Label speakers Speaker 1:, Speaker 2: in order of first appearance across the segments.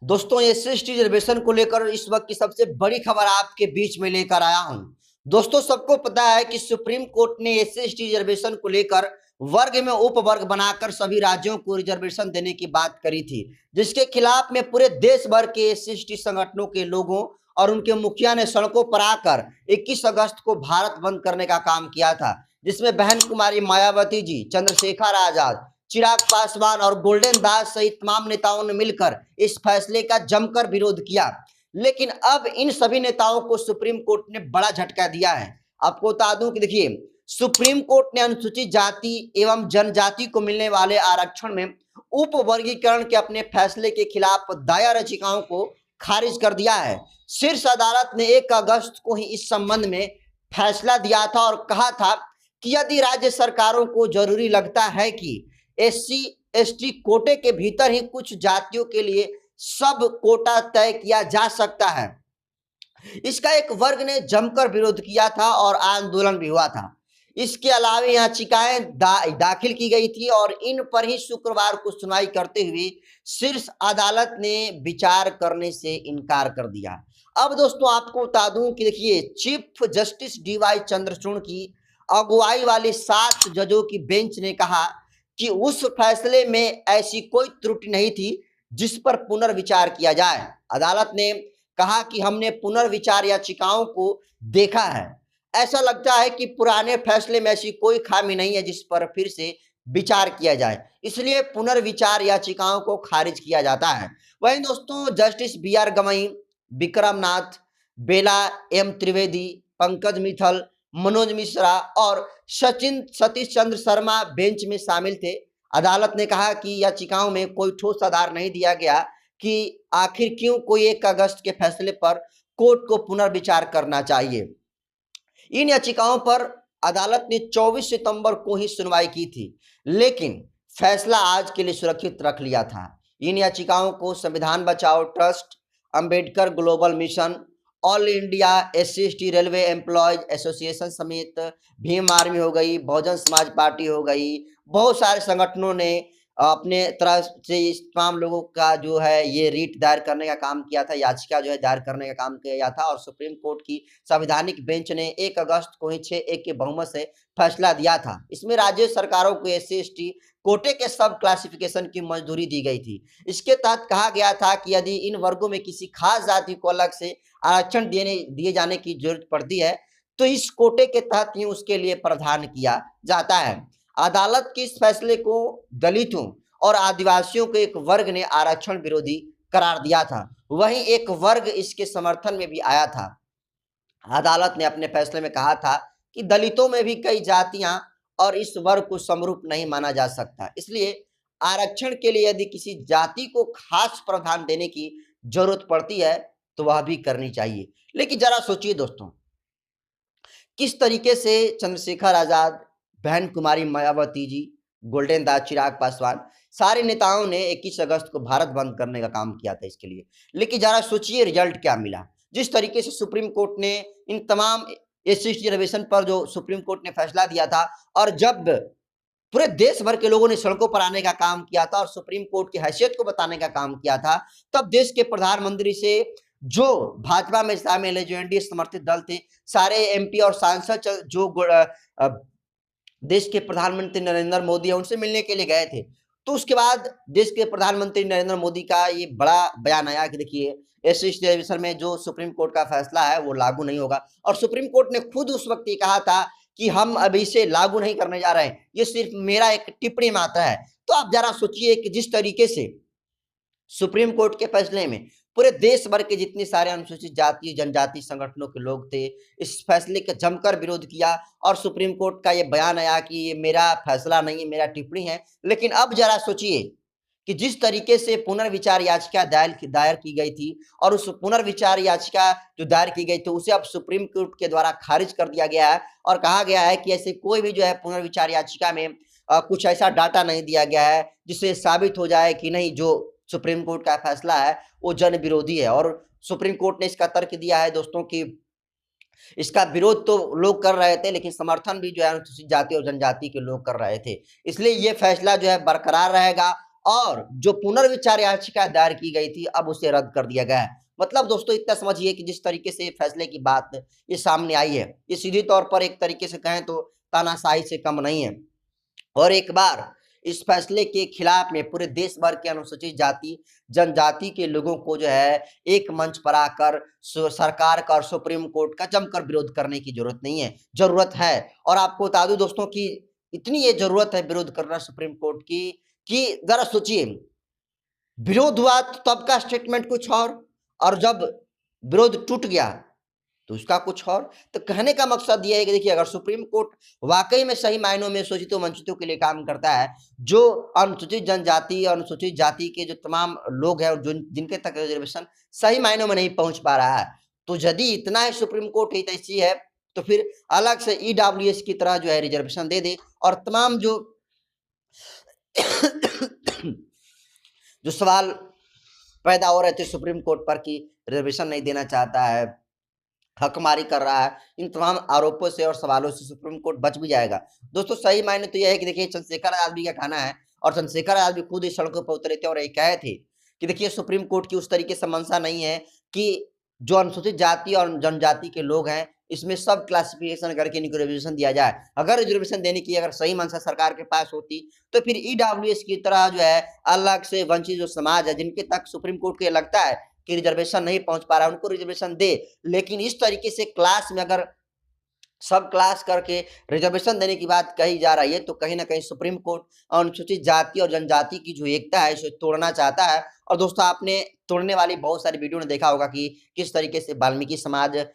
Speaker 1: दोस्तों SC reservation को लेकर इस वक्त की सबसे बड़ी खबर आपके बीच में लेकर आया हूं। दोस्तों सबको पता है कि सुप्रीम कोर्ट ने एससी रिजर्वेशन को लेकर वर्ग में उपवर्ग बनाकर सभी राज्यों को रिजर्वेशन देने की बात करी थी, जिसके खिलाफ में पूरे देश भर के एससी संगठनों के लोगों और उनके मुखिया ने सड़कों पर आकर 21 अगस्त को भारत बंद करने का काम किया था, जिसमें बहन कुमारी मायावती जी, चंद्रशेखर आजाद, चिराग पासवान और गोल्डन दास सहित तमाम नेताओं ने मिलकर इस फैसले का जमकर विरोध किया। लेकिन अब इन सभी नेताओं को सुप्रीम कोर्ट ने बड़ा झटका दिया है। आपको बता दूं कि देखिए, सुप्रीम कोर्ट ने अनुसूचित जाति एवं जनजाति को मिलने वाले आरक्षण में उपवर्गीकरण के अपने फैसले के खिलाफ दायर याचिकाओं को खारिज कर दिया है। शीर्ष अदालत ने 1 अगस्त को ही इस संबंध में फैसला दिया था और कहा था कि यदि राज्य सरकारों को जरूरी लगता है कि एससी एसटी कोटे के भीतर ही कुछ जातियों के लिए सब कोटा तय किया जा सकता है। इसका एक वर्ग ने जमकर विरोध किया था और आंदोलन भी हुआ था। इसके अलावा याचिकाएं दाखिल की गई थी और इन पर ही शुक्रवार को सुनवाई करते हुए शीर्ष अदालत ने विचार करने से इनकार कर दिया। अब दोस्तों आपको बता दूं कि देखिए, चीफ जस्टिस डीवाई चंद्रचूड़ की अगुवाई वाली 7 जजों की बेंच ने कहा कि उस फैसले में ऐसी कोई त्रुटि नहीं थी जिस पर पुनर्विचार किया जाए। अदालत ने कहा कि हमने पुनर्विचार याचिकाओं को देखा है, ऐसा लगता है कि पुराने फैसले में ऐसी कोई खामी नहीं है जिस पर फिर से विचार किया जाए, इसलिए पुनर्विचार याचिकाओं को खारिज किया जाता है। वहीं दोस्तों जस्टिस बी.आर. गवई, विक्रम नाथ, बेला एम त्रिवेदी, पंकज मित्तल, मनोज मिश्रा और सतीश चंद्र शर्मा बेंच में शामिल थे। अदालत ने कहा कि याचिकाओं में कोई ठोस आधार नहीं दिया गया कि आखिर क्यों कोई 1 अगस्त के फैसले पर कोर्ट को पुनर्विचार करना चाहिए। इन याचिकाओं पर अदालत ने 24 सितंबर को ही सुनवाई की थी, लेकिन फैसला आज के लिए सुरक्षित रख लिया था। इन याचिकाओं को संविधान बचाओ trust, Ambedkar global mission, all India SC railway employees association समेत भीम आर्मी हो गई, बहुजन समाज पार्टी हो गई, बहुत सारे संगठनों ने अपने तरफ से इस तमाम लोगों का जो है ये रीट दायर करने का काम किया था, याचिका जो है दायर करने का काम किया था और सुप्रीम कोर्ट की संवैधानिक बेंच ने 1 अगस्त को ही 6-1 के बहुमत से फैसला दिया था। इसमें राज्य सरकारों को एससी एसटी कोटे के सब क्लासिफिकेशन की मंजूरी दी गई थी। इसके तहत कहा गया था कि यदि इन वर्गों में किसी खास जाति को अलग से आरक्षण दिए जाने की जरूरत पड़ती है तो इस कोटे के तहत ही उसके लिए प्रावधान किया जाता है। अदालत के इस फैसले को दलितों और आदिवासियों के एक वर्ग ने आरक्षण विरोधी करार दिया था, वहीं एक वर्ग इसके समर्थन में भी आया था। अदालत ने अपने फैसले में कहा था कि दलितों में भी कई जातियां और इस वर्ग को समरूप नहीं माना जा सकता, इसलिए आरक्षण के लिए यदि किसी जाति को खास प्रावधान देने की जरूरत पड़ती है तो वह भी करनी चाहिए। लेकिन जरा सोचिए दोस्तों, किस तरीके से चंद्रशेखर आजाद, बहन कुमारी मायावती जी, गोल्डन दास, चिराग पासवान, सारे नेताओं ने 21 अगस्त को भारत बंद करने का काम किया था इसके लिए। लेकिन जरा सोचिए रिजल्ट क्या मिला। जिस तरीके से सुप्रीम कोर्ट ने इन तमाम एससी रिजर्वेशन पर जो सुप्रीम कोर्ट ने फैसला दिया था और जब पूरे देश भर के लोगों ने सड़कों पर आने का काम किया था और सुप्रीम कोर्ट की हैसियत को बताने का काम किया था, तब देश के प्रधानमंत्री से जो भाजपा में शामिल है, जो एनडीए समर्थित दल थे, सारे एमपी और सांसद जो देश के प्रधानमंत्री नरेंद्र मोदी है उनसे मिलने के लिए गए थे। तो उसके बाद देश के प्रधानमंत्री नरेंद्र मोदी का ये बड़ा बयान आया कि देखिए एससी रिजर्वेशन में जो सुप्रीम कोर्ट का फैसला है वो लागू नहीं होगा और सुप्रीम कोर्ट ने खुद उस वक्त ये कहा था कि हम अभी इसे लागू नहीं करने जा रहे हैं, ये सिर्फ मेरा एक टिप्पणी मात्र है। तो आप जरा सोचिए कि जिस तरीके से सुप्रीम कोर्ट के फैसले में पूरे देश भर के जितने सारे अनुसूचित जाति जनजाति संगठनों के लोग थे, इस फैसले का जमकर विरोध किया और सुप्रीम कोर्ट का ये बयान आया कि ये मेरा फैसला नहीं है, मेरा टिप्पणी है। लेकिन अब जरा सोचिए कि जिस तरीके से पुनर्विचार याचिका दायर की गई थी और उस पुनर्विचार याचिका जो दायर की गई थी उसे अब सुप्रीम कोर्ट के द्वारा खारिज कर दिया गया है और कहा गया है कि ऐसे कोई भी जो है पुनर्विचार याचिका में कुछ ऐसा डाटा नहीं दिया गया है जिससे साबित हो जाए कि नहीं, जो सुप्रीम कोर्ट का फैसला है वो जन विरोधी है। और सुप्रीम कोर्ट ने इसका तर्क दिया है दोस्तों कि इसका विरोध तो लोग कर रहे थे लेकिन समर्थन भी जो है अनुसूचित जाति और जनजाति के लोग कर रहे थे, इसलिए ये फैसला जो है बरकरार रहेगा और जो पुनर्विचार याचिका दायर की गई थी अब उसे रद्द कर दिया गया है। मतलब दोस्तों इतना समझिए कि जिस तरीके से फैसले की बात ये सामने आई है, ये सीधे तौर पर एक तरीके से कहें तो तानाशाही से कम नहीं है। और एक बार इस फैसले के खिलाफ में पूरे देश भर के अनुसूचित जाति जनजाति के लोगों को जो है एक मंच पर आकर सरकार का और सुप्रीम कोर्ट का जमकर विरोध करने की जरूरत नहीं है, जरूरत है। और आपको बता दूं दोस्तों कि इतनी ये जरूरत है विरोध करना सुप्रीम कोर्ट की कि जरा सोचिए, विरोध हुआ तो तब का स्टेटमेंट कुछ और जब विरोध टूट गया तो उसका कुछ और। तो कहने का मकसद ये है कि देखिए, अगर सुप्रीम कोर्ट वाकई में सही मायनों में शोषितों वंचितों के लिए काम करता है, जो अनुसूचित जनजाति और अनुसूचित जाति के जो तमाम लोग हैं और जो जिनके तक रिजर्वेशन सही मायनों में नहीं पहुंच पा रहा है, तो यदि इतना ही सुप्रीम कोर्ट हितैषी है तो फिर अलग से ईडब्ल्यूएस की तरह जो है रिजर्वेशन दे दे। और तमाम जो जो सवाल पैदा हो रहे थे सुप्रीम कोर्ट पर कि रिजर्वेशन नहीं देना चाहता है, हकमारी कर रहा है, इन तमाम आरोपों से और सवालों से सुप्रीम कोर्ट बच भी जाएगा। दोस्तों सही मायने तो यह है कि देखिए, चंद्रशेखर आजाद भी का कहना है और चंद्रशेखर आजाद भी खुद इस सड़कों पर उतरे थे और ये कहे थे कि देखिए, सुप्रीम कोर्ट की उस तरीके से मंशा नहीं है कि जो अनुसूचित जाति और जनजाति के लोग हैं इसमें सब क्लासिफिकेशन करके इनको रिजर्वेशन दिया जाए। अगर रिजर्वेशन देने की अगर सही मंशा सरकार के पास होती तो फिर ईडब्ल्यूएस की तरह जो है अलग से वंचित जो समाज है जिनके तक सुप्रीम कोर्ट को लगता है कि रिजर्वेशन नहीं पहुंच पा रहा है उनको रिजर्वेशन दे। लेकिन इस तरीके से क्लास में अगर सब क्लास करके रिजर्वेशन देने की बात कही जा रही है तो कहीं ना कहीं सुप्रीम कोर्ट अनुसूचित जाति और जनजाति की जो एकता है इसे तोड़ना चाहता है। और दोस्तों आपने तोड़ने वाली बहुत सारी वीडियो ने देखा होगा कि किस तरीके से वाल्मीकि समाज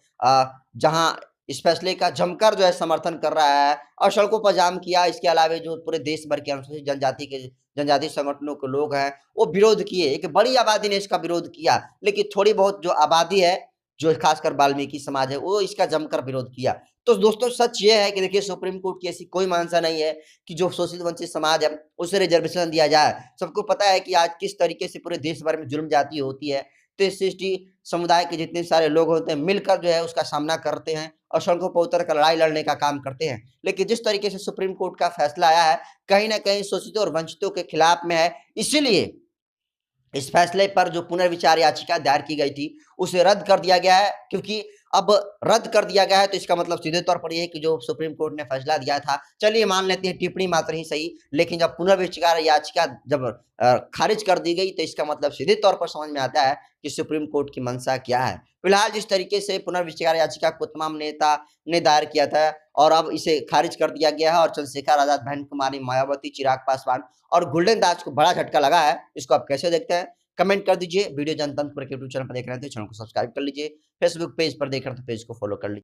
Speaker 1: जहां इस फैसले का जमकर जो है समर्थन कर रहा है और सड़कों पर जाम किया। इसके अलावा जो पूरे देश भर के अनुसूचित जनजाति संगठनों के लोग हैं वो विरोध किए, एक बड़ी आबादी ने इसका विरोध किया, लेकिन थोड़ी बहुत जो आबादी है जो खासकर वाल्मीकि समाज है वो इसका जमकर विरोध किया। तो दोस्तों सच ये है कि देखिए, सुप्रीम कोर्ट की ऐसी कोई मानसा नहीं है कि जो शोषित वंचित समाज है उसे रिजर्वेशन दिया जाए। सबको पता है कि आज किस तरीके से पूरे देश भर में जुल्म जाती होती है, तो एससी समुदाय के जितने सारे लोग होते हैं मिलकर जो है उसका सामना करते हैं और सड़कों पर उतर कर लड़ाई लड़ने का काम करते हैं। लेकिन जिस तरीके से सुप्रीम कोर्ट का फैसला आया है कहीं ना कहीं शोषितों और वंचितों के खिलाफ में है, इसीलिए इस फैसले पर जो पुनर्विचार याचिका दायर की गई थी उसे रद्द कर दिया गया है। क्योंकि अब रद्द कर दिया गया है तो इसका मतलब सीधे तौर पर यह है कि जो सुप्रीम कोर्ट ने फैसला दिया था, चलिए मान लेते हैं टिप्पणी मात्र ही सही, लेकिन जब पुनर्विचार याचिका जब खारिज कर दी गई तो इसका मतलब सीधे तौर पर समझ में आता है कि सुप्रीम कोर्ट की मंशा क्या है। फिलहाल जिस तरीके से पुनर्विचार याचिका को तमाम नेता ने दायर किया था और अब इसे खारिज कर दिया गया है और चंद्रशेखर आजाद, बहन कुमारी मायावती, चिराग पासवान और गोल्डन दास को बड़ा झटका लगा है, इसको आप कैसे देखते हैं कमेंट कर दीजिए। वीडियो जनतंत्र यूट्यूब चैनल पर देख रहे हैं तो चैनल को सब्सक्राइब कर लीजिए, फेसबुक पेज पर देख रहे हैं तो पेज को फॉलो कर लीजिए।